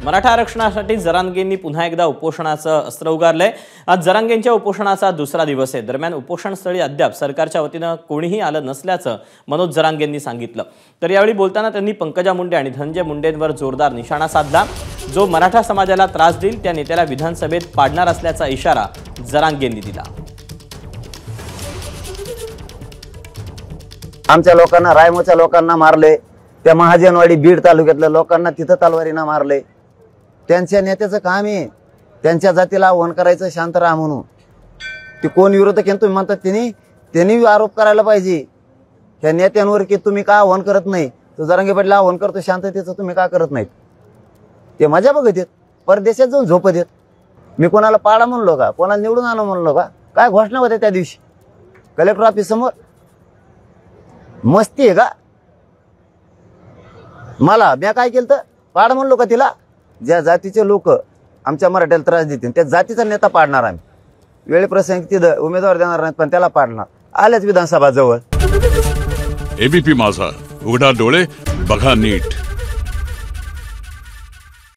मराठा आरक्षणासाठी जरांगेंनी पुन्हा एकदा उपोषणाचं अस्त्र उगारलंय। आज जरांगेंच्या उपोषणाचा दुसरा दिवस आहे। दरम्यान उपोषणस्थळी अद्याप सरकारच्या वतीनं कोणीही आलं नसल्याचं मनोज जरांगेंनी सांगितलं। तर यावेळी बोलताना त्यांनी पंकजा मुंडे आणि धनंजय मुंडेंवर जोरदार निशाणा साधला। जो मराठा समाजाला त्रास देईल त्या नेत्याला विधानसभेत पाडणार असल्याचा इशारा जरांगेंनी दिला। आमच्या लोकांना, रायमोच्या लोकांना मारले, त्या महाजनवाडी बीड तालुक्यातल्या लोकांना तिथं तलवारीनं मारले। त्यांच्या नेत्याचं काम आहे त्यांच्या जातीला आव्हान करायचं, शांत राहा म्हणून। ते कोण विरोधक आहे तुम्ही म्हणतात, त्यांनी आरोप करायला पाहिजे ह्या नेत्यांवर की तुम्ही का आव्हान करत नाही। तो जरांगे पाटील आव्हान करतो शांततेचं, तुम्ही का करत नाहीत? ते मजा बघत आहेत, परदेशात जाऊन झोपत आहेत। मी कोणाला पाडा म्हणलो का, कोणाला निवडून आणू म्हणलो का? काय घोषणा होत्या त्या दिवशी कलेक्टर ऑफिस समोर? मस्ती आहे का? मला मी काय केलं तर पाड म्हणलो का तिला? ज्या जातीचे लोक आमच्या मराठ्याला त्रास देतील त्या जातीचा नेता पाडणार आम्ही। वेळेप्रसंगी तिथं उमेदवार देणार नाहीत पण त्याला पाडणार। आल्याच विधानसभा जवळ। एबीपी माझा, उघडा डोळे बघा नीट।